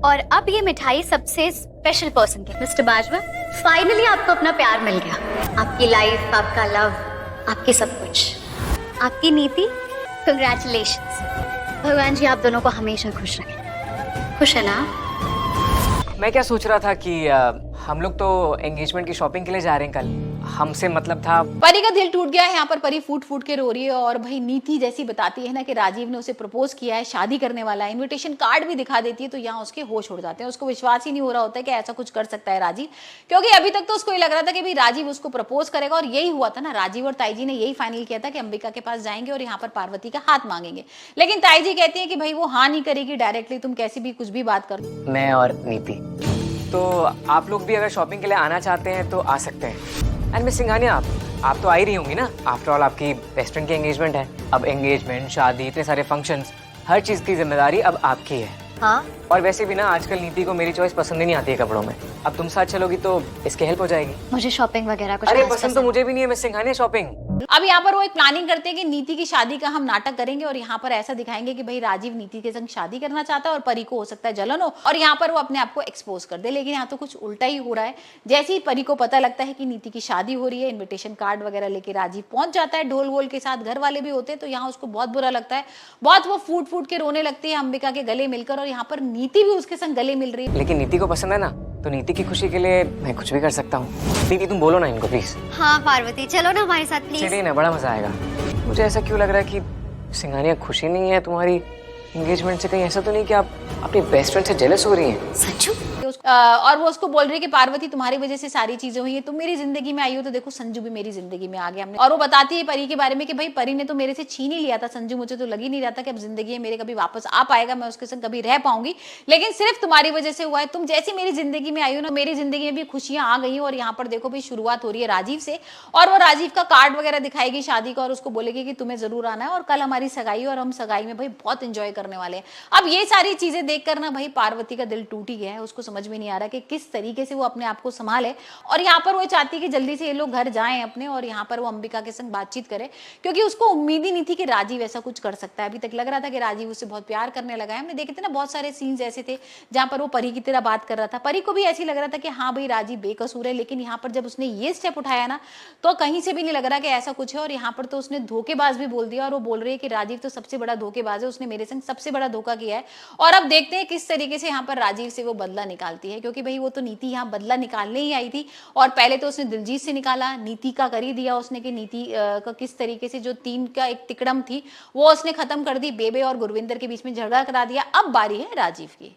और अब ये मिठाई सबसे स्पेशल पर्सन के, मिस्टर बाजवा। फाइनली आपको अपना प्यार मिल गया। आपकी लाइफ, आपका लव, आपकी सब कुछ, आपकी नीति। कंग्रेचुलेशंस। भगवान जी आप दोनों को हमेशा खुश रखें। खुश है ना? मैं क्या सोच रहा था कि हम लोग तो एंगेजमेंट की शॉपिंग के लिए जा रहे हैं कल। हमसे मतलब था। परी का दिल टूट गया है। यहाँ पर परी फूट फूट के रो रही है और भाई नीति जैसी बताती है ना कि राजीव ने उसे प्रपोज किया है, शादी करने वाला है, इनविटेशन कार्ड भी दिखा देती है, तो यहाँ उसके होश उड़ जाते हैं। उसको विश्वास ही नहीं हो रहा होता है कि ऐसा कुछ कर सकता है राजीव, क्योंकि अभी तक तो उसको ये लग रहा था कि भाई राजीव उसको प्रपोज करेगा। और यही हुआ था ना, राजीव और ताईजी ने यही फाइनल किया था कि अंबिका के पास जाएंगे और यहाँ पर पार्वती का हाथ मांगेंगे। लेकिन ताईजी कहती है कि भाई वो हाँ नहीं करेगी डायरेक्टली, तुम कैसी भी कुछ भी बात करो। मैं और नीति, तो आप लोग भी अगर शॉपिंग के लिए आना चाहते हैं तो आ सकते हैं। एंड मिस सिंघानिया, आप तो आ ही रही होंगी ना। आफ्टर ऑल आपकी बेस्ट फ्रेंड की एंगेजमेंट है। अब एंगेजमेंट, शादी, इतने सारे फंक्शंस, हर चीज की जिम्मेदारी अब आपकी है। हाँ, और वैसे भी ना आजकल नीति को मेरी चॉइस पसंद ही नहीं आती है कपड़ों में। अब तुम साथ चलोगी तो इसकी हेल्प हो जाएगी। मुझे शॉपिंग वगैरह कुछ अरे खास पसंद तो मुझे भी नहीं है मिस सिंघानिया शॉपिंग। अब यहाँ पर वो एक प्लानिंग करते हैं कि नीति की शादी का हम नाटक करेंगे और यहाँ पर ऐसा दिखाएंगे कि भाई राजीव नीति के संग शादी करना चाहता है और परी को हो सकता है जलन हो और यहाँ पर वो अपने आप को एक्सपोज कर दे। लेकिन यहाँ तो कुछ उल्टा ही हो रहा है। जैसे ही परी को पता लगता है कि नीति की शादी हो रही है, इन्विटेशन कार्ड वगैरह लेके राजीव पहुंच जाता है, ढोल वोल के साथ, घर वाले भी होते हैं, तो यहाँ उसको बहुत बुरा लगता है। बहुत वो फूट फूट के रोने लगती है अंबिका के गले मिलकर और यहाँ पर नीति भी उसके संग गले मिल रही है। लेकिन नीति को पसंद है ना, तो नीति की खुशी के लिए मैं कुछ भी कर सकता हूँ। नीति तुम बोलो ना इनको प्लीज। हाँ पार्वती, चलो ना हमारे साथ प्लीज। चलिए ना, बड़ा मजा आएगा। मुझे ऐसा क्यों लग रहा है कि सिंघानिया खुशी नहीं है तुम्हारी एंगेजमेंट से? कहीं ऐसा तो नहीं कि आप अपनी बेस्ट फ्रेंड से जेलस हो रही हैं? सच्चू? और वो उसको बोल रही है कि पार्वती तुम्हारी वजह से सारी चीजें हुई है, तुम मेरी जिंदगी में आई हो तो देखो संजू भी मेरी जिंदगी में आ गया हमने। और वो बताती है परी के बारे में कि भाई परी ने तो मेरे से छीन ही लिया था संजू, मुझे तो लग ही नहीं रहा था कि अब जिंदगी में मेरे कभी वापस आ पाएगा, मैं उसके संग कभी रह पाऊंगी, लेकिन सिर्फ तुम्हारी वजह से हुआ है। तुम जैसी मेरी जिंदगी में आई हो ना, मेरी जिंदगी में भी खुशियां आ गई। और यहाँ पर देखो भाई शुरुआत हो रही है राजीव से और वो राजीव का कार्ड वगैरह दिखाएगी शादी का और उसको बोलेगी कि तुम्हें जरूर आना है और कल हमारी सगाई और हम सगाई में भाई बहुत इंजॉय करने वाले हैं। अब ये सारी चीजें देखकर ना भाई पार्वती का दिल टूट ही गया है। उसको समझ में नहीं आ रहा कि किस तरीके से वो अपने आप को संभाले और यहाँ पर वो चाहती है कि जल्दी से ये लोग घर जाएं अपने और यहाँ पर वो अंबिका के संग बातचीत करे, क्योंकि उसको उम्मीद ही नहीं थी कि राजीव ऐसा कुछ कर सकता है। अभी तक लग रहा था कि राजीव उससे बहुत प्यार करने लगा है। हमने देखे थे ना बहुत सारे सीन्स ऐसे थे जहां पर वो परी की तरह बात कर रहा था, परी को भी ऐसी लग रहा था कि हाँ भाई राजीव बेकसूर है, लेकिन यहाँ पर जब उसने ये स्टेप उठाया ना तो कहीं से भी नहीं लग रहा कि ऐसा कुछ है। और यहाँ पर तो उसने धोखेबाज भी बोल दिया और वो बोल रही है कि राजीव तो सबसे बड़ा धोखेबाज है, उसने मेरे संग सबसे बड़ा धोखा किया है। और अब देखते हैं किस तरीके से यहाँ पर राजीव से वो बदला निकालती है, क्योंकि भाई वो तो नीति यहाँ बदला निकालने ही आई थी और पहले तो उसने दिलजीत से निकाला, नीति का कर ही दिया उसने कि नीति का किस तरीके से जो टीम का एक तिकड़म थी वो उसने खत्म कर दी, बेबे और गुरविंदर के बीच में झगड़ा करा दिया। अब बारी है राजीव की।